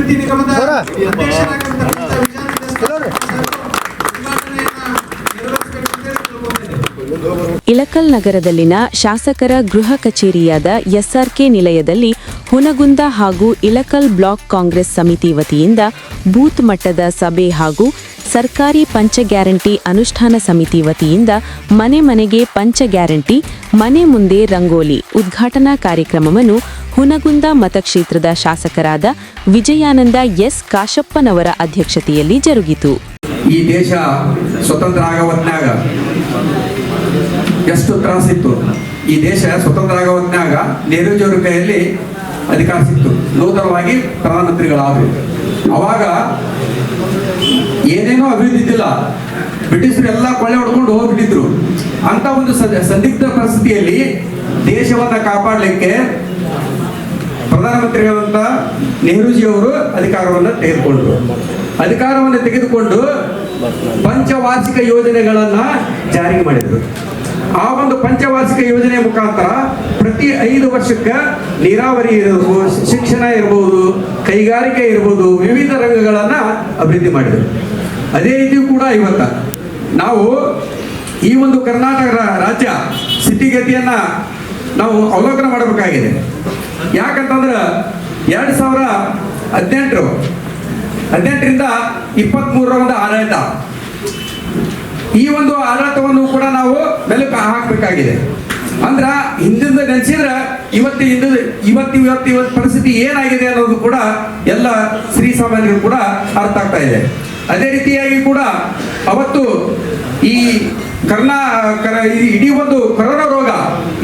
ಅಭಿವೃದ್ಧಿ ನಿಗಮದ ಅಧ್ಯಕ್ಷರಾಗಿರ್ತಕ್ಕಂಥ ಇಳಕಲ್ ನಗರದಲ್ಲಿನ ಶಾಸಕರ ಗೃಹ ಕಚೇರಿಯಾದ ಎಸ್ಆರ್ಕೆ ನಿಲಯದಲ್ಲಿ ಹುನಗುಂದ ಹಾಗೂ ಇಳಕಲ್ ಬ್ಲಾಕ್ ಕಾಂಗ್ರೆಸ್ ಸಮಿತಿ ವತಿಯಿಂದ ಬೂತ್ ಮಟ್ಟದ ಸಭೆ ಹಾಗೂ ಸರ್ಕಾರಿ ಪಂಚ ಗ್ಯಾರಂಟಿ ಅನುಷ್ಠಾನ ಸಮಿತಿ ವತಿಯಿಂದ ಮನೆ ಮನೆಗೆ ಪಂಚ ಗ್ಯಾರಂಟಿ ಮನೆ ಮುಂದೆ ರಂಗೋಲಿ ಉದ್ಘಾಟನಾ ಕಾರ್ಯಕ್ರಮವನ್ನು ಹುನಗುಂದ ಮತಕ್ಷೇತ್ರದ ಶಾಸಕರಾದ ವಿಜಯಾನಂದ ಎಸ್ ಕಾಶಪ್ಪನವರ ಅಧ್ಯಕ್ಷತೆಯಲ್ಲಿ ಜರುಗಿತು. ಈ ದೇಶ ಸ್ವತಂತ್ರ ಆಗವತ್ನಾಗ ಎಷ್ಟು ತ್ರಾಸಿತ್ತು. ಈ ದೇಶ ಸ್ವತಂತ್ರ ಆಗವತ್ನಾಗ ನೆಹರೂಜಿಯವರ ಕೈಯಲ್ಲಿ ಅಧಿಕಾರ ಸಿಕ್ತು. ನೂತನವಾಗಿ ಪ್ರಧಾನಮಂತ್ರಿಗಳಾದರು. ಅವಾಗ ಏನೇನೋ ಅಭಿವೃದ್ಧಿ ಇದ್ದಿಲ್ಲ. ಬ್ರಿಟಿಷರು ಎಲ್ಲ ಕೊಳ್ಳೆ ಹೊಡ್ಕೊಂಡು ಹೋಗ್ಬಿಟ್ಟಿದ್ರು. ಅಂತ ಒಂದು ಸಂದಿಗ್ಧ ಪರಿಸ್ಥಿತಿಯಲ್ಲಿ ದೇಶವನ್ನ ಕಾಪಾಡಲಿಕ್ಕೆ ಪ್ರಧಾನಮಂತ್ರಿಗಳಂತ ನೆಹರೂಜಿಯವರು ಅಧಿಕಾರವನ್ನು ತೆಗೆದುಕೊಂಡು ಪಂಚವಾರ್ಷಿಕ ಯೋಜನೆಗಳನ್ನ ಜಾರಿಗೆ ಮಾಡಿದ್ರು. ಆ ಒಂದು ಪಂಚವಾರ್ಷಿಕ ಯೋಜನೆ ಮುಖಾಂತರ ಪ್ರತಿ 5 ವರ್ಷಕ್ಕೆ ನೀರಾವರಿ ಇರಬಹುದು, ಶಿಕ್ಷಣ ಇರಬಹುದು, ಕೈಗಾರಿಕೆ ಇರಬಹುದು, ವಿವಿಧ ರಂಗಗಳನ್ನ ಅಭಿವೃದ್ಧಿ ಮಾಡಿದರು. ಅದೇ ರೀತಿ ಕೂಡ ಇವತ್ತ ನಾವು ಈ ಒಂದು ಕರ್ನಾಟಕ ರಾಜ್ಯ ಸ್ಥಿತಿಗತಿಯನ್ನ ನಾವು ಅವಲೋಕನ ಮಾಡಬೇಕಾಗಿದೆ. ಯಾಕಂತಂದ್ರೆ 2018ರಿಂದ 23ರ ಒಂದು ಆಡಳಿತ, ಈ ಒಂದು ಆಡಳಿತವನ್ನು ಕೂಡ ನಾವು ಮೆಲುಕು ಹಾಕಬೇಕಾಗಿದೆ. ಅಂದ್ರ ಹಿಂದಿಂದ ನೆನೆಸಿದ್ರೆ ಇವತ್ತು ಪರಿಸ್ಥಿತಿ ಏನಾಗಿದೆ ಅನ್ನೋದು ಕೂಡ ಎಲ್ಲ ಶ್ರೀಸಾಮಾನ್ಯರು ಕೂಡ ಅರ್ಥ ಆಗ್ತಾ ಇದೆ. ಅದೇ ರೀತಿಯಾಗಿ ಕೂಡ ಅವತ್ತು ಈ ಇಡೀ ಒಂದು ಕೊರೋನಾ ರೋಗ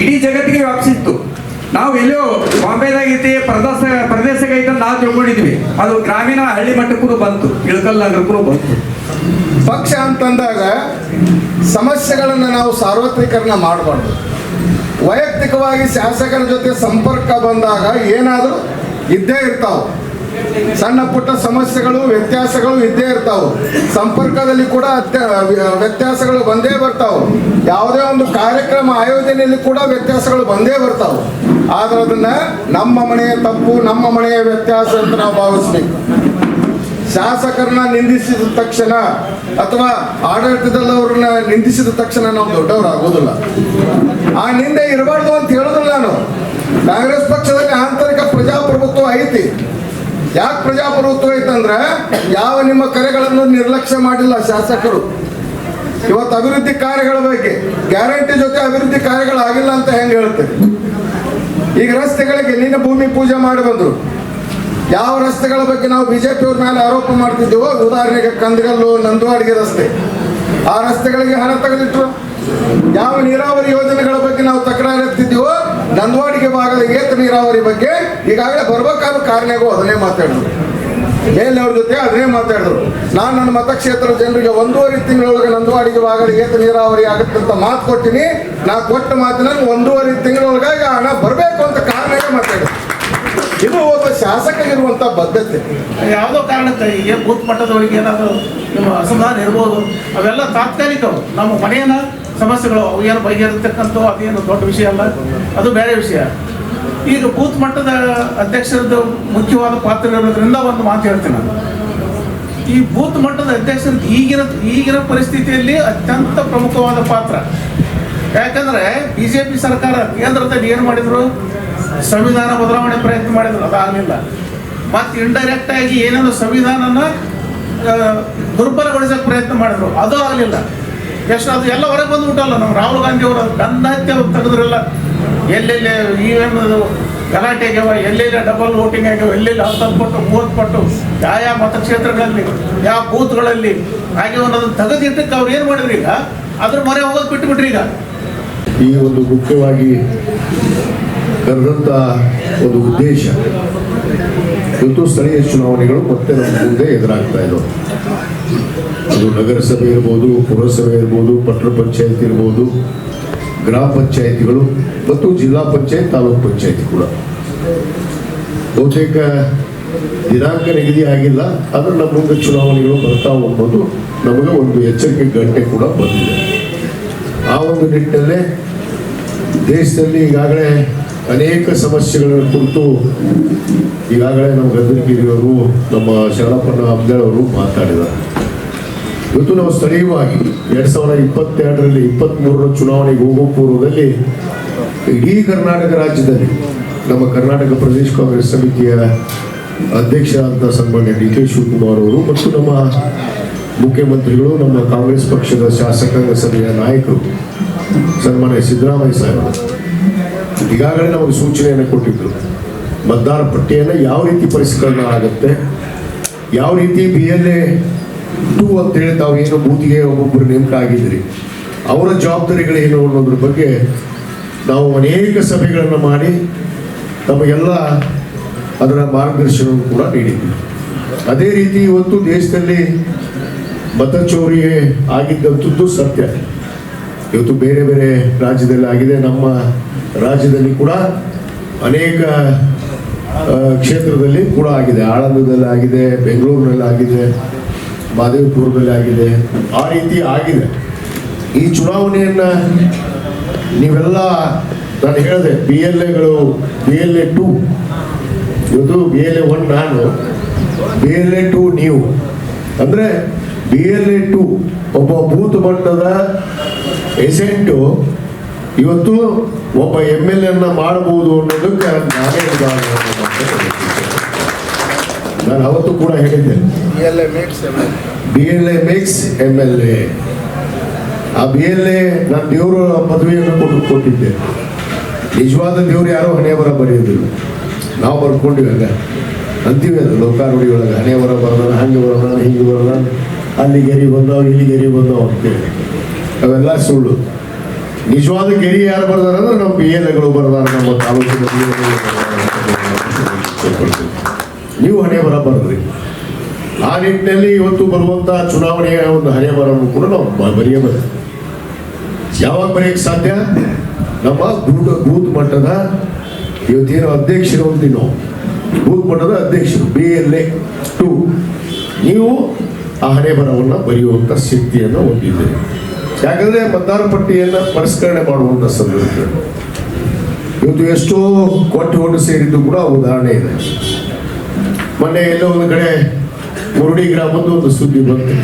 ಇಡೀ ಜಗತ್ತಿಗೆ ವ್ಯಾಪಿಸಿತ್ತು. ನಾವು ಎಲ್ಲೋ ಬಾಂಬೆದಾಗೈತಿ ಪ್ರದೇಶಗೈತೆ ನಾವು ತಿಳ್ಕೊಂಡಿದ್ವಿ. ಅದು ಗ್ರಾಮೀಣ ಹಳ್ಳಿ ಮಟ್ಟಕ್ಕೂ ಬಂತು, ಇಳಕಲ್ ನಗರಕ್ಕೂ ಬಂತು. ಪಕ್ಷ ಅಂತಂದಾಗ ಸಮಸ್ಯೆಗಳನ್ನು ನಾವು ಸಾರ್ವತ್ರಿಕರಣ ಮಾಡಬಾರ್ದು. ವೈಯಕ್ತಿಕವಾಗಿ ಶಾಸಕರ ಜೊತೆ ಸಂಪರ್ಕ ಬಂದಾಗ ಏನಾದರೂ ಇದ್ದೇ ಇರ್ತಾವೆ. ಸಣ್ಣ ಪುಟ್ಟ ಸಮಸ್ಯೆಗಳು, ವ್ಯತ್ಯಾಸಗಳು ಇದ್ದೇ ಇರ್ತಾವೆ. ಸಂಪರ್ಕದಲ್ಲಿ ಕೂಡ ವ್ಯತ್ಯಾಸಗಳು ಬಂದೇ ಬರ್ತಾವೆ. ಯಾವುದೇ ಒಂದು ಕಾರ್ಯಕ್ರಮ ಆಯೋಜನೆಯಲ್ಲಿ ಕೂಡ ವ್ಯತ್ಯಾಸಗಳು ಬಂದೇ ಬರ್ತಾವೆ. ಆದ್ರೆ ಅದನ್ನ ನಮ್ಮ ಮನೆಯ ತಪ್ಪು, ನಮ್ಮ ಮನೆಯ ವ್ಯತ್ಯಾಸ ಅಂತ ನಾವು ಭಾವಿಸ್ಬೇಕು. ಶಾಸಕರನ್ನ ನಿಂದಿಸಿದ ತಕ್ಷಣ ಅಥವಾ ಆಡಳಿತದಲ್ಲವ್ರನ್ನ ನಿಂದಿಸಿದ ತಕ್ಷಣ ನಾವು ದೊಡ್ಡವರಾಗೋದಿಲ್ಲ. ಆ ನಿಂದೆ ಇರಬಾರ್ದು ಅಂತ ಹೇಳೋದಿಲ್ಲ ನಾನು. ಕಾಂಗ್ರೆಸ್ ಪಕ್ಷದಲ್ಲಿ ಆಂತರಿಕ ಪ್ರಜಾಪ್ರಭುತ್ವ ಐತಿ. ಯಾಕೆ ಪ್ರಜಾಪ್ರಭುತ್ವ ಐತಂದ್ರೆ ಯಾವ ನಿಮ್ಮ ಕರೆಗಳನ್ನು ನಿರ್ಲಕ್ಷ್ಯ ಮಾಡಿಲ್ಲ ಶಾಸಕರು. ಇವತ್ತು ಅಭಿವೃದ್ಧಿ ಕಾರ್ಯಗಳ ಬಗ್ಗೆ ಗ್ಯಾರಂಟಿ ಜೊತೆ ಅಭಿವೃದ್ಧಿ ಕಾರ್ಯಗಳಾಗಿಲ್ಲ ಅಂತ ಹೆಂಗೆ ಹೇಳ್ತೇವೆ? ಈಗ ರಸ್ತೆಗಳಿಗೆ ನಿನ್ನ ಭೂಮಿ ಪೂಜೆ ಮಾಡಿ ಬಂದರು. ಯಾವ ರಸ್ತೆಗಳ ಬಗ್ಗೆ ನಾವು ಬಿಜೆಪಿಯವ್ರ ಮೇಲೆ ಆರೋಪ ಮಾಡ್ತಿದ್ದೀವೋ, ಉದಾಹರಣೆಗೆ ಕಂದಗಲ್ಲು, ನಂದವಾಡಿಗೆ ರಸ್ತೆ, ಆ ರಸ್ತೆಗಳಿಗೆ ಹಣ ತೆಗೆದಿಟ್ರು. ಯಾವ ನೀರಾವರಿ ಯೋಜನೆಗಳ ಬಗ್ಗೆ ನಾವು ತಕರಾರು ಎತ್ತಿದ್ದೀವೋ, ನಂದವಾಡಿಗೆ ಭಾಗದ ಏತ ನೀರಾವರಿ ಬಗ್ಗೆ ಈಗಾಗಲೇ ಬರ್ಬೇಕಾದ ಕಾರಣಗೂ ಅದನ್ನೇ ಮಾತಾಡಿದ್ರು. ಮೇಲೆಯವ್ರ ಜೊತೆ ಅದನ್ನೇ ಮಾತಾಡಿದ್ರು. ನಾನು ನನ್ನ ಮತಕ್ಷೇತ್ರದ ಜನರಿಗೆ 1.5 ತಿಂಗಳೊಳಗೆ ನಂದವಾಡಿಗೆ ಭಾಗದ ಏತ ನೀರಾವರಿ ಆಗುತ್ತೆ ಅಂತ ಮಾತು ಕೊಟ್ಟಿನಿ. ನಾ ಕೊಟ್ಟ ಮಾತಿನಲ್ಲಿ 1.5 ತಿಂಗಳೊಳಗಾಗಿ ಹಣ ಬರಬೇಕು ಅಂತ ಕಾರಣವೇ ಮಾತಾಡಿದ್ರು. ಇದು ಒಬ್ಬ ಶಾಸಕರಿರುವಂತ ಬದ್ಧತೆ. ಯಾವುದೋ ಕಾರಣಕ್ಕೆ ಈಗ ಬೂತ್ ಮಟ್ಟದವರಿಗೆ ಏನಾದರೂ ನಿಮ್ಮ ಅಸಮಾಧಾನ ಇರ್ಬೋದು, ಅವೆಲ್ಲ ತಾತ್ಕಾಲಿಕವು. ನಮ್ಮ ಮನೆಯ ಸಮಸ್ಯೆಗಳು ಅವು ಏನು ಬಗೆಹರಿರ್ತಕ್ಕಂಥ ಅದೇನು ದೊಡ್ಡ ವಿಷಯ ಅಲ್ಲ, ಅದು ಬೇರೆ ವಿಷಯ. ಈಗ ಬೂತ್ ಮಟ್ಟದ ಅಧ್ಯಕ್ಷರದ್ದು ಮುಖ್ಯವಾದ ಪಾತ್ರ ಇರೋದ್ರಿಂದ ಒಂದು ಮಾತು ಹೇಳ್ತೀನಿ ನಾನು. ಈ ಬೂತ್ ಮಟ್ಟದ ಅಧ್ಯಕ್ಷರದ್ದು ಈಗಿನ ಪರಿಸ್ಥಿತಿಯಲ್ಲಿ ಅತ್ಯಂತ ಪ್ರಮುಖವಾದ ಪಾತ್ರ. ಯಾಕಂದರೆ BJP ಸರ್ಕಾರ ಕೇಂದ್ರದಲ್ಲಿ ಏನು ಮಾಡಿದ್ರು, ಸಂವಿಧಾನ ಬದಲಾವಣೆ ಪ್ರಯತ್ನ ಮಾಡಿದ್ರು, ಅದಾಗಲಿಲ್ಲ. ಮತ್ತು ಇಂಡೈರೆಕ್ಟ್ ಆಗಿ ಏನೇನು ಸಂವಿಧಾನನ ದುರ್ಬಲಗೊಳಿಸೋಕೆ ಪ್ರಯತ್ನ ಮಾಡಿದ್ರು, ಅದು ಆಗಲಿಲ್ಲ. ಎಷ್ಟು ಅದು ಎಲ್ಲ ಹೊರಗೆ ಬಂದುಬಿಟ್ಟಲ್ಲ. ನಮ್ಮ ರಾಹುಲ್ ಗಾಂಧಿ ಅವರು ಗಂಧ ಹತ್ಯೆ ತೆಗೆದ್ರಲ್ಲ. ಎಲ್ಲೆಲ್ಲಿ ಇವೇನು ಗಲಾಟೆ ಆಗ್ಯಾವ, ಎಲ್ಲೆಲ್ಲಿ ಡಬಲ್ ವೋಟಿಂಗ್ ಆಗ್ಯಾವ, ಎಲ್ಲೆಲ್ಲಿ 10 ಪಟ್ಟು 30 ಪಟ್ಟು ಯಾವ ಮತಕ್ಷೇತ್ರಗಳಲ್ಲಿ ಯಾವ ಬೂತ್ಗಳಲ್ಲಿ ಆಗ್ಯಾವ ಅನ್ನೋದನ್ನು ತೆಗೆದಿಟ್ಟಕ್ಕೆ ಅವ್ರು ಏನು ಮಾಡಿದ್ರು, ಈಗ ಅದ್ರ ಮೊರೆ ಹೋಗೋದು ಬಿಟ್ಟುಬಿಟ್ರಿ. ಈಗ ಈ ಒಂದು ಮುಖ್ಯವಾಗಿ ಕರೆದಂಥ ಒಂದು ಉದ್ದೇಶ ಇವತ್ತು ಸ್ಥಳೀಯ ಚುನಾವಣೆಗಳು ಮತ್ತೆ ನಮ್ಮ ಮುಂದೆ ಎದುರಾಗ್ತಾ ಇದ್ದಾವೆ. ಅದು ನಗರಸಭೆ ಇರ್ಬೋದು, ಪುರಸಭೆ ಇರ್ಬೋದು, ಪಟ್ಟಣ ಪಂಚಾಯತ್ ಇರ್ಬೋದು, ಗ್ರಾಮ ಪಂಚಾಯತಿಗಳು ಮತ್ತು ಜಿಲ್ಲಾ ಪಂಚಾಯತ್, ತಾಲೂಕು ಪಂಚಾಯತಿ ಕೂಡ ಬಹುತೇಕ ದಿನಾಂಕ ನಿಗದಿ ಆಗಿಲ್ಲ. ಆದರೆ ನಮ್ಮ ಮುಂದೆ ಚುನಾವಣೆಗಳು ಬರ್ತಾ ಹೋಗ್ಬೋದು. ನಮಗೆ ಒಂದು ಎಚ್ಚರಿಕೆ ಗಂಟೆ ಕೂಡ ಬಂದಿದೆ. ಆ ಒಂದು ನಿಟ್ಟಿನಲ್ಲೇ ದೇಶದಲ್ಲಿ ಈಗಾಗಲೇ ಅನೇಕ ಸಮಸ್ಯೆಗಳ ಕುರಿತು ಈಗಾಗಲೇ ನಮ್ಮ ಗದ್ದರಗಿರಿಯವರು, ನಮ್ಮ ಶರಣಪ್ಪನ ಅಬ್ದಾಳ್ ಅವರು ಮಾತಾಡಿದ್ದಾರೆ. ಇವತ್ತು ನಾವು ಸ್ಥಳೀಯವಾಗಿ 2022ರಲ್ಲಿ 23ರ ಚುನಾವಣೆಗೆ ಹೋಗೋ ಪೂರ್ವದಲ್ಲಿ ಇಡೀ ಕರ್ನಾಟಕ ರಾಜ್ಯದಲ್ಲಿ ನಮ್ಮ ಕರ್ನಾಟಕ ಪ್ರದೇಶ ಕಾಂಗ್ರೆಸ್ ಸಮಿತಿಯ ಅಧ್ಯಕ್ಷರಾದಂಥ ಸನ್ಮಾನ್ಯ ಡಿ ಕೆ ಶಿವಕುಮಾರ್ ಅವರು ಮತ್ತು ನಮ್ಮ ಮುಖ್ಯಮಂತ್ರಿಗಳು, ನಮ್ಮ ಕಾಂಗ್ರೆಸ್ ಪಕ್ಷದ ಶಾಸಕಾಂಗ ಸಭೆಯ ನಾಯಕರು ಸನ್ಮಾನ್ಯ ಸಿದ್ದರಾಮಯ್ಯ ಸಾಹೇಬರು ಈಗಾಗಲೇ ನಮಗೆ ಸೂಚನೆಯನ್ನು ಕೊಟ್ಟಿದ್ದರು. ಮತದಾರ ಪಟ್ಟಿಯನ್ನು ಯಾವ ರೀತಿ ಪರಿಷ್ಕರಣೆ ಆಗುತ್ತೆ, ಯಾವ ರೀತಿ BLA 2 ಅಂತೇಳಿ ತಾವು ಏನು ಬೂತಿಗೆ ಒಬ್ಬೊಬ್ಬರು ನೇಮಕ ಆಗಿದ್ರಿ, ಅವರ ಜವಾಬ್ದಾರಿಗಳೇನು ಅನ್ನೋದ್ರ ಬಗ್ಗೆ ನಾವು ಅನೇಕ ಸಭೆಗಳನ್ನು ಮಾಡಿ ತಮಗೆಲ್ಲ ಅದರ ಮಾರ್ಗದರ್ಶನವನ್ನು ಕೂಡ ನೀಡಿದ್ವಿ. ಅದೇ ರೀತಿ ಇವತ್ತು ದೇಶದಲ್ಲಿ ಮತ ಚೋರಿ ಆಗಿದ್ದಂಥದ್ದು ಸತ್ಯ. ಇವತ್ತು ಬೇರೆ ಬೇರೆ ರಾಜ್ಯದಲ್ಲಿ ಆಗಿದೆ, ನಮ್ಮ ರಾಜ್ಯದಲ್ಲಿ ಕೂಡ ಅನೇಕ ಕ್ಷೇತ್ರದಲ್ಲಿ ಕೂಡ ಆಗಿದೆ. ಆಳಂದದಲ್ಲಿ ಆಗಿದೆ, ಬೆಂಗಳೂರಿನಲ್ಲಿ ಆಗಿದೆ, ಮಾದೇವಪುರದಲ್ಲಿ ಆಗಿದೆ. ಆ ರೀತಿ ಆಗಿದೆ. ಈ ಚುನಾವಣೆಯನ್ನು ನೀವೆಲ್ಲ ನಾನು ಹೇಳಿದೆ, BLAಗಳು BLA 2 ಇವತ್ತು BLA 1 ನಾನು, BLA 2 ನೀವು. ಅಂದರೆ BLA 2 ಒಬ್ಬ ಬೂತ್ ಮಟ್ಟದ ಏಜೆಂಟು ಇವತ್ತು ಒಬ್ಬ MLA ಮಾಡಬಹುದು ಅನ್ನೋದಕ್ಕೆ ನಾನೇ ಉದಾಹರಣೆ ನಾನು ಅವತ್ತು ಕೂಡ ಹೇಳಿದ್ದೆ. BLA makes MLA. ಆ BLA ನಾನು ದೇವರು ಪದವಿಯನ್ನು ಕೊಟ್ಟಿದ್ದೆ. ನಿಜವಾದ ದೇವರು ಯಾರೋ ಹಣೆ ಬರ ಬರೆಯೋದಿಲ್ಲ, ನಾವು ಬರ್ಕೊಂಡಿವಿ. ಹಂಗ ಅಂತೀವಿ, ಅದು ಲೋಕಾರೂಢಿ ಒಳಗೆ ಹಣೆ ಬರ ಬರೋಣ, ಹಂಗೆ ಬರೋಣ, ಹಿಂಗೆ ಬರೋಣ, ಅಲ್ಲಿ ಗೆರಿ ಬಂದವು, ಇಲ್ಲಿ ಗೆರಿ ಬಂದವು ಅಂತೇಳಿ. ಅವೆಲ್ಲ ಸುಳ್ಳು. ನಿಜವಾದ ಗೆರಿ ಯಾರು ಬರ್ದಾರ ಅಂದ್ರೆ ನಮ್ಮ BLAಗಳು ಬರ್ದಾರ, ನಮ್ಮ ತಾಲೂಕಿನ ನೀವು ಹಣೆ ಬರ ಬರದ್ರಿ. ಆ ನಿಟ್ಟಿನಲ್ಲಿ ಇವತ್ತು ಬರುವಂಥ ಚುನಾವಣೆಯ ಒಂದು ಹಣೆ ಬರವನ್ನು ಕೂಡ ನಾವು ಬರೆಯಬೇಕು. ಯಾವಾಗ ಬರೆಯಕ್ಕೆ ಸಾಧ್ಯ? ನಮ್ಮ ಬೂತ್ ಮಟ್ಟದ ಇವತ್ತೇನು ಅಧ್ಯಕ್ಷರು ಅಂತೀವಿ ನಾವು, ಬೂತ್ ಮಟ್ಟದ ಅಧ್ಯಕ್ಷರು BLA 2 ನೀವು ಆ ಹಣೆ ಬರವನ್ನು ಬರೆಯುವಂಥ ಶಕ್ತಿಯನ್ನು ಹೊಂದಿದ್ದೀರಿ. ಯಾಕಂದರೆ ಮತದಾರ ಪಟ್ಟಿಯನ್ನು ಪರಿಷ್ಕರಣೆ ಮಾಡುವಂಥ ಸಂದರ್ಭದಲ್ಲಿ ಇವತ್ತು ಎಷ್ಟೋ ಕೋಟಿ ಸೇರಿದ್ದು ಕೂಡ ಉದಾಹರಣೆ ಇದೆ. ಮೊನ್ನೆ ಎಲ್ಲೋ ಒಂದು ಕಡೆ ಮುರುಡಿ ಗ್ರಾಮದ್ದು ಒಂದು ಸುದ್ದಿ ಬಂತು.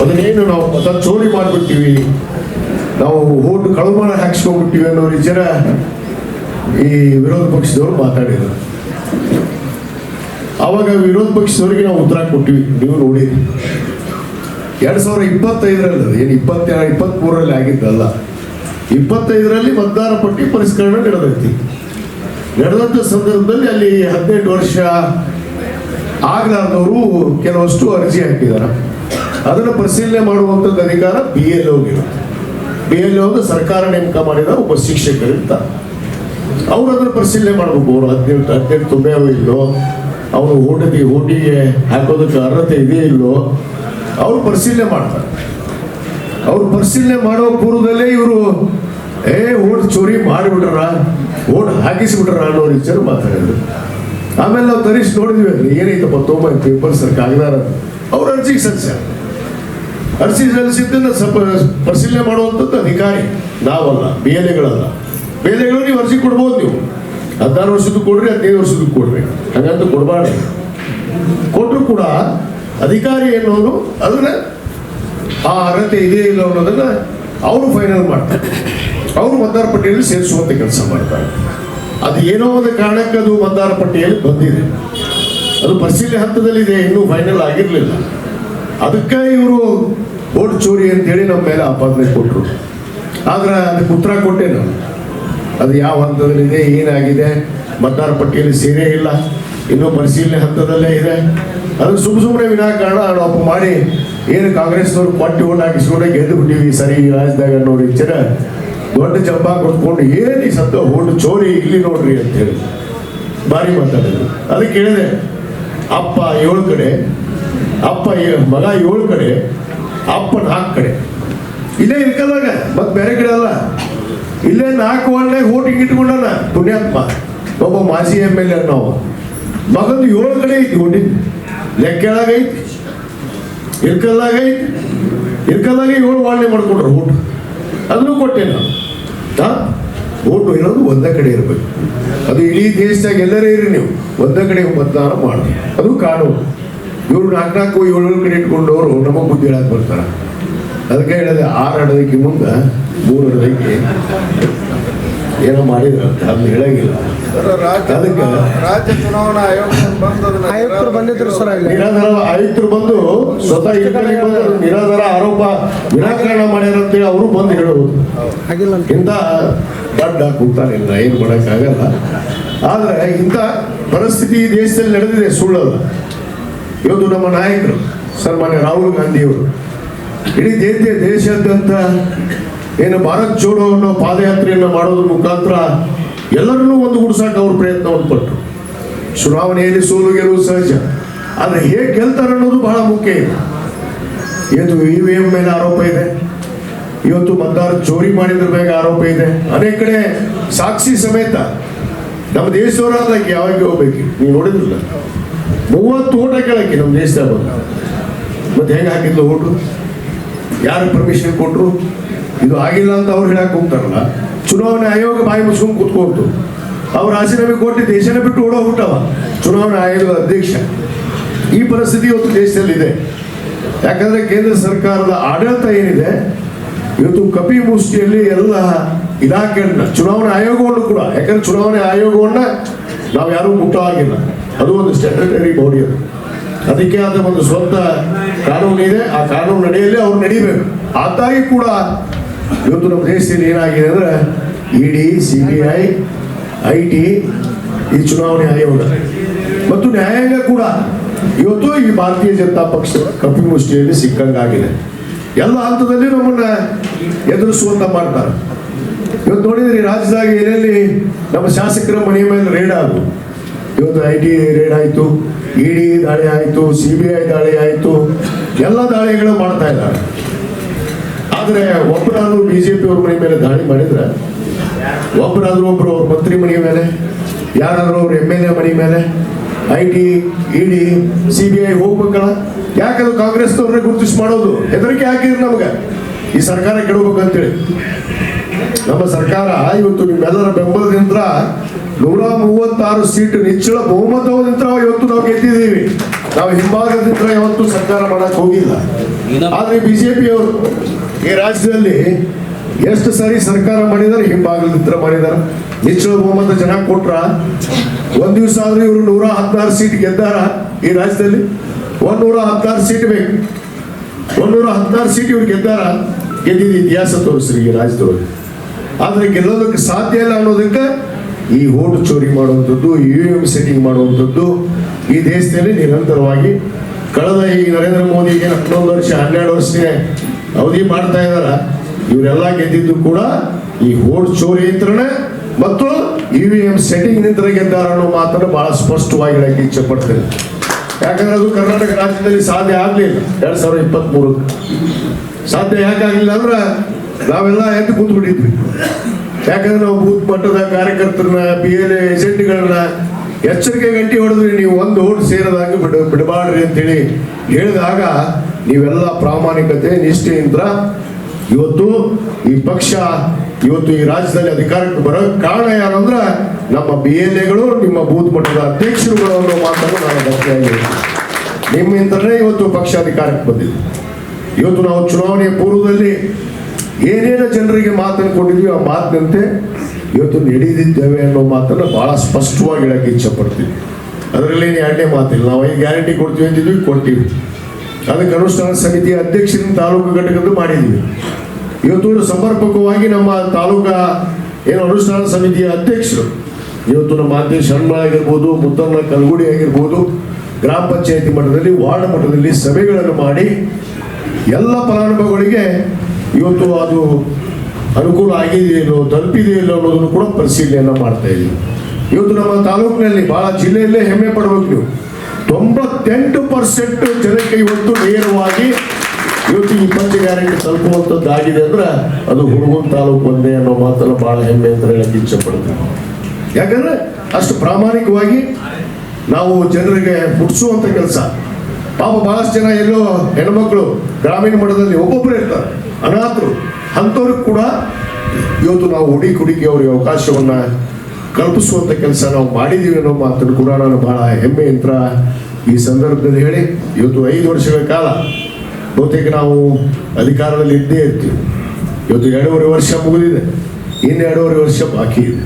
ಅದನ್ನೇನು ನಾವು ಮತ ಚೋರಿ ಮಾಡಿಬಿಡ್ತೀವಿ, ನಾವು ಓಟು ಕಳುಮಣ ಹಾಕ್ಸ್ಕೊಂಡ್ಬಿಟ್ಟಿವಿ ಅನ್ನೋ ಜನ ಈ ವಿರೋಧ ಪಕ್ಷದವರು ಮಾತಾಡಿದರು. ಆವಾಗ ವಿರೋಧ ಪಕ್ಷದವರಿಗೆ ನಾವು ಉತ್ತರ ಕೊಟ್ಟಿವಿ, ನೀವು ನೋಡಿರಿ. 2025ರಲ್ಲಿ, ಏನು 23ರಲ್ಲಿ ಆಗಿದ್ದಲ್ಲ, 25ರಲ್ಲಿ ಮತದಾರ ಪಟ್ಟಿ ಪರಿಷ್ಕರಣೆ ನಡೆದೈತಿ. ನಡೆದಂಥ ಸಂದರ್ಭದಲ್ಲಿ ಅಲ್ಲಿ 18 ವರ್ಷ ಆಗಲಾರ್ದವರು ಕೆಲವಷ್ಟು ಅರ್ಜಿ ಹಾಕಿದ್ದಾರೆ. ಅದನ್ನು ಪರಿಶೀಲನೆ ಮಾಡುವಂಥದ್ದು ಅಧಿಕಾರ BLAಗಿರುತ್ತೆ. BLA ಸರ್ಕಾರ ನೇಮಕ ಮಾಡಿದ ಒಬ್ಬ ಶಿಕ್ಷಕರಿರ್ತಾರೆ. ಅವರು ಅದನ್ನು ಪರಿಶೀಲನೆ ಮಾಡಬೇಕು. ಅವರು 18 ತುಂಬೆಯೋ ಇಲ್ಲೋ, ಅವನು ಓಟಿಗೆ ಹಾಕೋದಕ್ಕೆ ಅರ್ಹತೆ ಇದೆಯೋ ಇಲ್ಲೋ ಅವರು ಪರಿಶೀಲನೆ ಮಾಡ್ತಾರೆ. ಅವ್ರು ಪರಿಶೀಲನೆ ಮಾಡೋ ಪೂರ್ವದಲ್ಲೇ ಇವರು ಓಟ್ ಚೋರಿ ಮಾಡಿಬಿಟ್ರ, ಓಟ್ ಹಾಕಿಸಿಬಿಟ್ರ ಅನ್ನೋ ವಿಚಾರ ಮಾತಾಡಿದ್ರು. ಆಮೇಲೆ ನಾವು ತರಿಸಿ ನೋಡಿದ್ವಿ, ಅಲ್ಲಿ ಏನೈತಪ್ಪ ತೊಗೊಂಬ ಪೇಪರ್ಸ್ ಕಾಗದಾರ ಅವ್ರು ಅರ್ಜಿ ಸಲ್ಲಿಸಿದ್ದನ್ನು ಸ್ವಲ್ಪ ಪರಿಶೀಲನೆ ಮಾಡುವಂಥದ್ದು ಅಧಿಕಾರಿ ನಾವಲ್ಲ, BLAಗಳಲ್ಲ. BLAಗಳು ನೀವು ಅರ್ಜಿ ಕೊಡ್ಬೋದು, ನೀವು 16 ವರ್ಷದ್ದು ಕೊಡ್ರಿ, 15 ವರ್ಷದ್ದು ಕೊಡ್ರಿ, ಹಾಗಂತ ಕೊಡಬಾರ್ದು. ಕೊಟ್ಟರು ಕೂಡ ಅಧಿಕಾರಿ ಅನ್ನೋದು ಅದನ್ನ ಆ ಅರ್ಹತೆ ಇದೆಯೇ ಇಲ್ಲ ಅನ್ನೋದನ್ನ ಅವರು ಫೈನಲ್ ಮಾಡ್ತಾರೆ. ಅವರು ಮತದಾರ ಪಟ್ಟಿಯಲ್ಲಿ ಸೇರಿಸುವಂತ ಕೆಲಸ ಮಾಡ್ತಾರೆ. ಅದು ಏನೋ ಒಂದು ಕಾರಣಕ್ಕೆ ಅದು ಮತದಾರ ಪಟ್ಟಿಯಲ್ಲಿ ಬಂದಿದೆ, ಅದು ಪರಿಶೀಲನೆ ಹಂತದಲ್ಲಿದೆ, ಇನ್ನೂ ಫೈನಲ್ ಆಗಿರಲಿಲ್ಲ. ಅದಕ್ಕೆ ಇವರು ಓಟ್ ಚೋರಿ ಅಂತೇಳಿ ನಮ್ಮ ಮೇಲೆ ಆಪಾದನೆ ಕೊಟ್ಟರು. ಆದ್ರೆ ಅದಕ್ಕೆ ಉತ್ತರ ಕೊಟ್ಟೆ ನಾನು, ಅದು ಯಾವ ಹಂತದಲ್ಲಿದೆ, ಏನಾಗಿದೆ, ಮತದಾರ ಪಟ್ಟಿಯಲ್ಲಿ ಸೇರೇ ಇಲ್ಲ, ಇನ್ನೂ ಪರಿಶೀಲನೆ ಹಂತದಲ್ಲೇ ಇದೆ. ಅದನ್ನು ಸುಮ್ಮನೆ ವಿನಾಕಾರಣ ಆರೋಪ ಮಾಡಿ ಏನು ಕಾಂಗ್ರೆಸ್ನವ್ರು ಪಟ್ಟಿ ಓಟ್ ಹಾಕಿಸ್ಕೊಂಡೆ ಗೆದ್ದು ಬಿಟ್ಟಿವಿ ಸರಿ ರಾಜ್ಯದಾಗ ನೋಡಿ ಜನ ದೊಡ್ಡ ಜಂಬ ಕೊಟ್ಕೊಂಡು ಏನು ಈ ಸತ್ತ ಓಟ್ ಚೋರಿ ಇಲ್ಲಿ ನೋಡ್ರಿ ಅಂತ ಹೇಳಿ ಭಾರಿ ಮಾತಾಡಿದ್ರು. ಅದಕ್ಕೆ ಹೇಳಿದೆ, ಅಪ್ಪ 7 ಕಡೆ, ಮಗ 7 ಕಡೆ, ಅಪ್ಪ 4 ಕಡೆ, ಇಲ್ಲೇ ಇರ್ಕಲ್ಲಾಗ ಮತ್ತೆ ಬೇರೆ ಕಡೆ ಅಲ್ಲ, ಇಲ್ಲೇ 4 ವಾರ್ಡ್ನಾಗ ಓಟಿಗೆ ಇಟ್ಕೊಂಡಾನ ಪುಣ್ಯಾತ್ಮ ಒಬ್ಬ ಮಾಜಿ MLA ನಾವು. ಮಗಂದು 7 ಕಡೆ ಐತಿ ಓಟಿಂಗ್, ಲೆಕ್ಕೆಳಾಗೈತಿ, ಇರ್ಕಲ್ಲಾಗೈತಿ, 7 ವಾರ್ಡ್ನೇ ಮಾಡ್ಕೊಂಡ್ರು ಓಟು. ಅದನ್ನು ಕೊಟ್ಟೆ ನಾನು. ಓಟು ಇರೋದು ಒಂದೇ ಕಡೆ ಇರಬೇಕು. ಅದು ಇಡೀ ದೇಶದಾಗ ಎಲ್ಲರೇ ಇರಿ ನೀವು ಒಂದೇ ಕಡೆ ಮತದಾನ ಮಾಡಿ, ಅದು ಕಾನೂನು. ಇವರು 4 7 ಕಡೆ ಇಟ್ಕೊಂಡವರು ನಮಗೆ ಬುದ್ಧಿ ಹೇಳಕ್ಕೆ ಬರ್ತಾರೆ. ಅದಕ್ಕೆ ಹೇಳಿದೆ 6 ಅಡದಕ್ಕೆ ಮುಂದೆ 3 ಅಡದಕ್ಕೆ ಏನೋ ಮಾಡಿದ್ರು ಅಂತ ಅದನ್ನ ಹೇಳಂಗಿಲ್ಲ. ಅದಕ್ಕೆ ರಾಜ್ಯ ಚುನಾವಣಾ ಆಯೋಗರು ಬಂದಿದ್ರು ಸರ್, ನಿರಾಧಾರ ಆಯುಕ್ತರು ಬಂದು ಸ್ವತಃ ಇಲ್ಲಿಗೆ ಬಂದು ನಿರಾಧಾರ ಆರೋಪ ನಿರಾಕರಣ ಮಾಡ್ಯಾರ ಅಂತೇಳಿ ಅವರು ಬಂದು ಹೇಳೋದು. ಇಂಥ ದಡ್ಡ ಕೂತಾನಿಲ್ಲ, ಏನು ಮಾಡೋಕ್ಕಾಗಲ್ಲ. ಆದರೆ ಇಂಥ ಪರಿಸ್ಥಿತಿ ಈ ದೇಶದಲ್ಲಿ ನಡೆದಿದೆ, ಸುಳ್ಳಲ್ಲ. ಇವತ್ತು ನಮ್ಮ ನಾಯಕರು ಸನ್ಮಾನ್ಯ ರಾಹುಲ್ ಗಾಂಧಿಯವರು ಇಡೀ ದೇಶಾದ್ಯಂತ ಏನು ಭಾರತ್ ಜೋಡೋ ಅನ್ನೋ ಪಾದಯಾತ್ರೆಯನ್ನು ಮಾಡೋದ್ರ ಮುಖಾಂತರ ಎಲ್ಲರನ್ನೂ ಒಂದುಗೂಡಿಸಕ್ಕೆ ಅವ್ರ ಪ್ರಯತ್ನವನ್ನು ಪಟ್ಟರು. ಚುನಾವಣೆಯಲ್ಲಿ ಸೋಲು ಗೆಲುವು ಸಹಜ, ಆದರೆ ಹೇಗೆ ಗೆಲ್ತಾರೆ ಅನ್ನೋದು ಬಹಳ ಮುಖ್ಯ ಇದೆ. ಇವತ್ತು EVM ಮೇಲೆ ಆರೋಪ ಇದೆ, ಇವತ್ತು ಮತದಾರ ಚೋರಿ ಮಾಡಿದ್ರ ಮೇಲೆ ಆರೋಪ ಇದೆ. ಅನೇಕ ಕಡೆ ಸಾಕ್ಷಿ ಸಮೇತ ನಮ್ಮ ದೇಶದವರಾದ ಯಾವಾಗ ಹೋಗ್ಬೇಕು ನೀವು ನೋಡಿದ್ರಲ್ಲ, 30 ಓಟ ಕೇಳಕ್ಕೆ ನಮ್ಮ ದೇಶದಾಗ ಬಂದ. ಮತ್ತೆ ಹೆಂಗೆ ಹಾಕಿದ್ಲು ಓಟು, ಯಾರು ಪರ್ಮಿಷನ್ ಕೊಟ್ಟರು, ಇದು ಆಗಿಲ್ಲ ಅಂತ ಅವ್ರು ಹೇಳಕ್ಕೆ ಹೋಗ್ತಾರಲ್ಲ. ಚುನಾವಣೆ ಆಯೋಗ ಬಾಯಿ ಮುಚ್ಕೊಂಡು ಕೂತ್ಕೊಳ್ತು, ಅವ್ರು ರಾಜೀನಾಮೆ ಕೊಟ್ಟು ದೇಶನೇ ಬಿಟ್ಟು ಓಡೋಗ್ಬಿಟ್ಟವ ಚುನಾವಣಾ ಆಯೋಗದ ಅಧ್ಯಕ್ಷ. ಈ ಪರಿಸ್ಥಿತಿ ಇವತ್ತು ದೇಶದಲ್ಲಿದೆ. ಯಾಕಂದ್ರೆ ಕೇಂದ್ರ ಸರ್ಕಾರದ ಆಡಳಿತ ಏನಿದೆ ಇವತ್ತು ಕಪಿ ಮುಷ್ಟಿಯಲ್ಲಿ ಎಲ್ಲ ಇಲಾಖೆಯನ್ನ ಚುನಾವಣಾ ಆಯೋಗವನ್ನು ಕೂಡ, ಯಾಕಂದ್ರೆ ಚುನಾವಣೆ ಆಯೋಗವನ್ನ ನಾವು ಯಾರೂ ಮುಟ್ಟವಾಗಿಲ್ಲ, ಅದು ಒಂದು ಸ್ಟ್ಯಾಟ್ಯೂಟರಿ ಬಾಡಿ. ಅದು ಅದಕ್ಕೆ ಆದ ಒಂದು ಸ್ವಂತ ಕಾನೂನು ಇದೆ, ಆ ಕಾನೂನು ನಡೆಯಲ್ಲಿ ಅವ್ರು ನಡೀಬೇಕು. ಆದಾಗಿ ಕೂಡ ಇವತ್ತು ನಮ್ಮ ದೇಶದಲ್ಲಿ ಏನಾಗಿದೆ ಅಂದ್ರೆ ED, CBI, IT, ಈ ಚುನಾವಣೆ ಆಯೋಗ ಮತ್ತು ನ್ಯಾಯಾಂಗ ಕೂಡ ಇವತ್ತು ಈ ಭಾರತೀಯ ಜನತಾ ಪಕ್ಷದ ಕಪಿಮುಷ್ಟಿಯಲ್ಲಿ ಸಿಕ್ಕಂಗಾಗಿದೆ. ಎಲ್ಲ ಹಂತದಲ್ಲಿ ನಮ್ಮನ್ನ ಎದುರಿಸುವಂತ ಮಾಡ್ತಾರೆ. ಇವತ್ತು ನೋಡಿದ್ರಿ ರಾಜ್ಯದಾಗ ಏನೆಲ್ಲಿ ನಮ್ಮ ಶಾಸಕರ ಮನೆ ಮೇಲೆ ರೇಡ್ ಆದವು. ಇವತ್ತು IT ರೇಡ್ ಆಯಿತು, ED ದಾಳಿ ಆಯಿತು, CBI ದಾಳಿ ಆಯಿತು, ಎಲ್ಲ ದಾಳಿಗಳು ಮಾಡ್ತಾ ಇದ್ದಾರೆ. ಆದರೆ ಒಬ್ಬರಾದ್ರೂ BJP ಅವ್ರ ಮನೆ ಮೇಲೆ ದಾಳಿ ಮಾಡಿದ್ರೆ, ಒಬ್ಬರಾದ್ರೂ ಒಬ್ರು ಅವ್ರ ಮಂತ್ರಿ ಮನೆ ಮೇಲೆ, ಯಾರಾದ್ರೂ ಅವ್ರ MLA ಮನೆ ಮೇಲೆ IT, ED, CBI ಹೋಗ್ಬೇಕಲ್ಲ. ಯಾಕದು ಕಾಂಗ್ರೆಸ್ನವ್ರನ್ನೇ ಗುರುತಿಸಿ ಮಾಡೋದು? ಹೆದರಿಕೆ ಹಾಕಿದ್ರು ನಮ್ಗೆ ಈ ಸರ್ಕಾರ ಕೆಡಬೇಕಂತೇಳಿ. ನಮ್ಮ ಸರ್ಕಾರ ಇವತ್ತು ನಿಮ್ಮೆಲ್ಲರ ಬೆಂಬಲದಿಂದ 136 ಸೀಟ್ ನಿಚ್ಚಳ ಬಹುಮತದಿಂದ ಇವತ್ತು ನಾವು ಗೆದ್ದಿದ್ದೀವಿ. ನಾವು ಹಿಂಭಾಗದಿಂದ ಯಾವತ್ತೂ ಸರ್ಕಾರ ಮಾಡಕ್ ಹೋಗಿಲ್ಲ. ಆದ್ರೆ BJP ಅವರು ಈ ರಾಜ್ಯದಲ್ಲಿ ಎಷ್ಟು ಸಾರಿ ಸರ್ಕಾರ ಮಾಡಿದಾರೆ, ಹಿಂಭಾಗದಿಂದ ಮಾಡಿದಾರೆ. ನಿಚ್ಚಳ ಬಹುಮತ ಜನ ಕೊಟ್ರ ಒಂದ್ ದಿವಸ ಆದ್ರೂ ಇವರು 116 ಸೀಟ್ ಗೆದ್ದಾರ. ಈ ರಾಜ್ಯದಲ್ಲಿ 116 ಸೀಟ್ ಬೇಕು, 116 ಸೀಟ್ ಇವ್ರು ಗೆದ್ದಾರ. ಗೆದ್ದಿದ್ದು ಇತಿಹಾಸ ತೋರಿಸ್ರಿ ಈ ರಾಜ್ಯದವ್ರಿಗೆ. ಆದ್ರೆ ಗೆಲ್ಲೋದಕ್ಕೆ ಸಾಧ್ಯ ಇಲ್ಲ ಅನ್ನೋದಕ್ಕೆ ಈ ಓಟು ಚೋರಿ ಮಾಡುವಂಥದ್ದು, EVM ಸೆಟ್ಟಿಂಗ್ ಮಾಡುವಂಥದ್ದು ಈ ದೇಶದಲ್ಲಿ ನಿರಂತರವಾಗಿ ಕಳೆದ ಈ ನರೇಂದ್ರ ಮೋದಿಗೆ 11 ವರ್ಷ 12 ವರ್ಷಕ್ಕೆ ಅವಧಿ ಮಾಡ್ತಾ ಇದಾರ. ಇವರೆಲ್ಲ ಗೆದ್ದಿದ್ದು ಕೂಡ ಈ ಓಟ್ ಚೋರಿ ಯಂತ್ರಣ ಮತ್ತು EVM ಸೆಟ್ಟಿಂಗ್ ನಿಂತರ ಗೆದ್ದಾರ ಅನ್ನೋ ಮಾತನ್ನು ಬಹಳ ಸ್ಪಷ್ಟವಾಗಿ ಹೇಳಕ್ಕೆ ಇಚ್ಛೆ ಪಡ್ತೇನೆ. ಯಾಕಂದ್ರೆ ಅದು ಕರ್ನಾಟಕ ರಾಜ್ಯದಲ್ಲಿ ಸಾಧ್ಯ ಆಗಲಿಲ್ಲ 2023 ಸಾಧ್ಯ ಯಾಕಾಗಲಿಲ್ಲ ಅಂದ್ರೆ ನಾವೆಲ್ಲ ಎದ್ದು ಕೂತ್ಬಿಟ್ಟಿದ್ವಿ. ಯಾಕಂದ್ರೆ ನಾವು ಬೂತ್ ಮಟ್ಟದ ಕಾರ್ಯಕರ್ತರನ್ನ, PLA ಏಜೆಂಟ್ಗಳನ್ನ ಎಚ್ಚರಿಕೆ ಗಂಟೆ ಹೊಡೆದ್ರಿ, ನೀವು ಒಂದು ಓಟ್ ಸೇರದಂಗೆ ಬಿಡಬಾಡ್ರಿ ಅಂತೇಳಿ ಹೇಳಿದಾಗ ನೀವೆಲ್ಲ ಪ್ರಾಮಾಣಿಕತೆ ನಿಷ್ಠೆಯಿಂದ ಇವತ್ತು ಈ ಪಕ್ಷ ಇವತ್ತು ಈ ರಾಜ್ಯದಲ್ಲಿ ಅಧಿಕಾರಕ್ಕೆ ಬರೋ ಕಾರಣ ಯಾರು ಅಂದ್ರೆ ನಮ್ಮ BLAಗಳು, ನಿಮ್ಮ ಬೂತ್ ಮಟ್ಟದ ಅಧ್ಯಕ್ಷರುಗಳು ಅನ್ನೋ ಮಾತನ್ನು ನಾನು ಗಟ್ಟಿಯಾಗಿ ನಿಮ್ಮಿಂದಲೇ ಇವತ್ತು ಪಕ್ಷ ಅಧಿಕಾರಕ್ಕೆ ಬಂದಿದೆ. ಇವತ್ತು ನಾವು ಚುನಾವಣೆಯ ಪೂರ್ವದಲ್ಲಿ ಏನೇನು ಜನರಿಗೆ ಮಾತನ್ನು ಕೊಟ್ಟಿದ್ವಿ ಆ ಮಾತಿನಂತೆ ಇವತ್ತು ನಡೆದಿದ್ದೇವೆ ಅನ್ನೋ ಮಾತನ್ನು ಬಹಳ ಸ್ಪಷ್ಟವಾಗಿ ಹೇಳಕ್ಕೆ ಇಚ್ಛೆ ಪಡ್ತೀವಿ. ಅದರಲ್ಲಿ ಎರಡನೇ ಮಾತಿಲ್ಲ. ನಾವು ಈ ಗ್ಯಾರಂಟಿ ಕೊಡ್ತೀವಿ ಅಂತಿದ್ವಿ, ಕೊಡ್ತೀವಿ. ಅದಕ್ಕೆ ಅನುಷ್ಠಾನ ಸಮಿತಿಯ ಅಧ್ಯಕ್ಷರನ್ನ ತಾಲೂಕು ಘಟಕದ್ದು ಮಾಡಿದ್ದೀವಿ. ಇವತ್ತು ಸಮರ್ಪಕವಾಗಿ ನಮ್ಮ ತಾಲೂಕಾ ಏನು ಅನುಷ್ಠಾನ ಸಮಿತಿಯ ಅಧ್ಯಕ್ಷರು ಇವತ್ತು ನಮ್ಮ ಅಧ್ಯಕ್ಷ ಶರ್ಮಾ ಆಗಿರ್ಬೋದು, ಮುತ್ತನ್ನ ಕಲ್ಗುಡಿ ಆಗಿರ್ಬೋದು, ಗ್ರಾಮ ಪಂಚಾಯತಿ ಮಟ್ಟದಲ್ಲಿ, ವಾರ್ಡ್ ಮಟ್ಟದಲ್ಲಿ ಸಭೆಗಳನ್ನು ಮಾಡಿ ಎಲ್ಲ ಫಲಾನುಭವಿಗಳಿಗೆ ಇವತ್ತು ಅದು ಅನುಕೂಲ ಆಗಿದೆಯೋ ತಲುಪಿದೆಯೋ ಅನ್ನೋದನ್ನು ಕೂಡ ಪರಿಶೀಲನೆಯನ್ನು ಮಾಡ್ತಾ ಇದ್ದೀವಿ. ಇವತ್ತು ನಮ್ಮ ತಾಲೂಕಿನಲ್ಲಿ ಬಹಳ ಜಿಲ್ಲೆಯಲ್ಲೇ ಹೆಮ್ಮೆ ಪಡಬೇಕು ನೀವು, 98% ಜನಕ್ಕೆ ಇವತ್ತು ನೇರವಾಗಿ ಇವತ್ತು ಈ ಪಂಚ ಗ್ಯಾರಂಟಿ ತಲುಪುವಂಥದ್ದಾಗಿದೆ ಅಂದ್ರೆ ಅದು ಹುಣಗುಂದ ತಾಲೂಕು ಒಂದೇ ಅನ್ನೋ ಮಾತನ್ನು ಬಹಳ ಹೆಮ್ಮೆ ಅಂತ ಹೇಳಕ್ಕೆ ಇಚ್ಛೆ ಪಡ್ತೀವಿ. ಯಾಕಂದ್ರೆ ಅಷ್ಟು ಪ್ರಾಮಾಣಿಕವಾಗಿ ನಾವು ಜನರಿಗೆ ಮುಟ್ಟಿಸುವಂಥ ಕೆಲಸ. ಪಾಪ ಬಹಳಷ್ಟು ಜನ ಎಲ್ಲೋ ಹೆಣ್ಮಕ್ಳು ಗ್ರಾಮೀಣ ಮಟ್ಟದಲ್ಲಿ ಒಬ್ಬೊಬ್ಬರು ಇರ್ತಾರೆ, ಅನಾಥರು, ಅಂಥವ್ರಿಗೆ ಕೂಡ ಇವತ್ತು ನಾವು ಹುಡುಕಿ ಅವರಿಗೆ ಅವಕಾಶವನ್ನು ಕಲ್ಪಿಸುವಂಥ ಕೆಲಸ ನಾವು ಮಾಡಿದ್ದೀವಿ ಅನ್ನೋ ಮಾತನ್ನು ಕೂಡ ನಾನು ಬಹಳ ಹೆಮ್ಮೆಯಿಂದ ಈ ಸಂದರ್ಭದಲ್ಲಿ ಹೇಳಿ, ಇವತ್ತು 5 ವರ್ಷಗಳ ಕಾಲ ಬಹುತೇಕ ನಾವು ಅಧಿಕಾರದಲ್ಲಿ ಇದ್ದೇ ಇರ್ತೀವಿ. ಇವತ್ತು 2.5 ವರ್ಷ ಮುಗಿದಿದೆ, ಇನ್ನು 2.5 ವರ್ಷ ಬಾಕಿ ಇದೆ.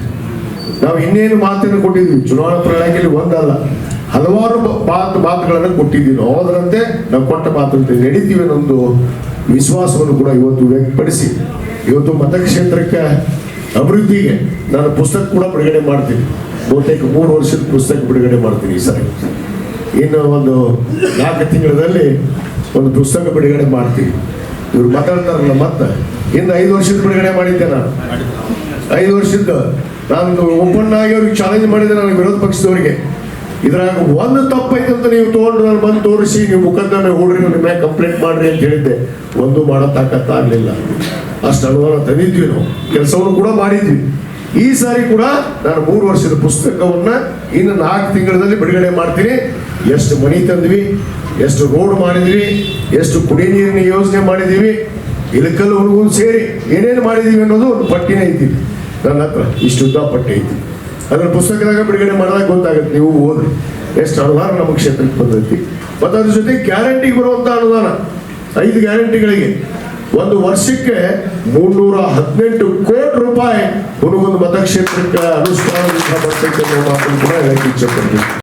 ನಾವು ಇನ್ನೇನು ಮಾತನ್ನು ಕೊಟ್ಟಿದ್ವಿ, ಚುನಾವಣಾ ಪ್ರಣಾಳಿಕೆಯಲ್ಲಿ ಒಂದಲ್ಲ ಹಲವಾರು ಮಾತುಗಳನ್ನು ಕೊಟ್ಟಿದ್ದೀವಿ. ನಾವು ಅದರಂತೆ ನಾವು ಕೊಟ್ಟ ಮಾತಂತೆ ನಡೀತೀವಿ ಅನ್ನೊಂದು ವಿಶ್ವಾಸವನ್ನು ಕೂಡ ಇವತ್ತು ವ್ಯಕ್ತಪಡಿಸಿ, ಇವತ್ತು ಮತಕ್ಷೇತ್ರಕ್ಕೆ ಅಭಿವೃದ್ಧಿಗೆ ನಾನು ಪುಸ್ತಕ ಕೂಡ ಬಿಡುಗಡೆ ಮಾಡ್ತೀನಿ. ಬಹುತೇಕ 3 ವರ್ಷದ ಪುಸ್ತಕ ಬಿಡುಗಡೆ ಮಾಡ್ತೀನಿ ಈ ಸರಿ. ಇನ್ನು ಒಂದು 4 ತಿಂಗಳಲ್ಲಿ ಒಂದು ಪುಸ್ತಕ ಬಿಡುಗಡೆ ಮಾಡ್ತೀವಿ. ಇವ್ರು ಮಾತಾಡ್ತಾರಲ್ಲ, ಮತ್ತೆ ಇನ್ನು 5 ವರ್ಷದ ಬಿಡುಗಡೆ ಮಾಡಿದ್ದೆ ನಾನು. 5 ವರ್ಷದ ನಾನು ಓಪನ್ ಆಗಿ ಅವ್ರಿಗೆ ಚಾಲೆಂಜ್ ಮಾಡಿದ್ದೆ ನಾನು ವಿರೋಧ ಪಕ್ಷದವರಿಗೆ. ಇದ್ರಾಗ ಒಂದು ತಪ್ಪೈತೆ ಅಂತ ನೀವು ತೊಗೊಂಡು ನಾನು ಬಂದು ತೋರಿಸಿ, ನೀವು ಮುಖದ್ದಮೆ ಹೂಡ್ರಿ, ನಿಮ್ಮ ಮೇಲೆ ಕಂಪ್ಲೇಂಟ್ ಮಾಡ್ರಿ ಅಂತ ಹೇಳಿದ್ದೆ. ಒಂದು ಮಾಡೋ ತಾಕತ್ತಾಗಲಿಲ್ಲ. ಅಷ್ಟು ಅನುದಾನ ತಂದಿದ್ವಿ, ನಾವು ಕೆಲಸವನ್ನು ಕೂಡ ಮಾಡಿದ್ವಿ. ಈ ಸಾರಿ ಕೂಡ ನಾನು 3 ವರ್ಷದ ಪುಸ್ತಕವನ್ನು ಇನ್ನು 4 ತಿಂಗಳಲ್ಲಿ ಬಿಡುಗಡೆ ಮಾಡ್ತೀನಿ. ಎಷ್ಟು ಮನಿ ತಂದ್ವಿ, ಎಷ್ಟು ರೋಡ್ ಮಾಡಿದ್ವಿ, ಎಷ್ಟು ಕುಡಿ ನೀರಿನ ಯೋಜನೆ ಮಾಡಿದ್ದೀವಿ, ಇಳಕಲ್ ಹುನಗುಂದ ಸೇರಿ ಏನೇನು ಮಾಡಿದ್ದೀವಿ ಅನ್ನೋದು ಒಂದು ಪಟ್ಟಿನೇ ಐತಿ ನನ್ನ ಹತ್ರ. ಇಷ್ಟು ಉದ್ದ ಪಟ್ಟಿ ಐತಿ. ಅದರ ಪುಸ್ತಕದಾಗ ಬಿಡುಗಡೆ ಮಾಡಿದಾಗ ಗೊತ್ತಾಗುತ್ತೆ, ನೀವು ಓದ್ರಿ ಎಷ್ಟು ಅನುದಾನ ನಮ್ಮ ಕ್ಷೇತ್ರಕ್ಕೆ ಬಂದೈತಿ. ಮತ್ತು ಅದ್ರ ಜೊತೆ ಗ್ಯಾರಂಟಿಗೆ ಬರುವಂಥ ಅನುದಾನ 5 ಗ್ಯಾರಂಟಿಗಳಿಗೆ ಒಂದು ವರ್ಷಕ್ಕೆ 318 ಕೋಟಿ ರೂಪಾಯಿ ಹುನಗುಂದ ಮತಕ್ಷೇತ್ರಕ್ಕೆ ಅನುಷ್ಠಾನದಿಂದ ಬರ್ತೈತೆ ಅನ್ನೋ ಮಾತನ್ನು ಕೂಡ ಹೇಳಕ್ಕೆ ಇಚ್ಛೆ ಪಡ್ತೀನಿ.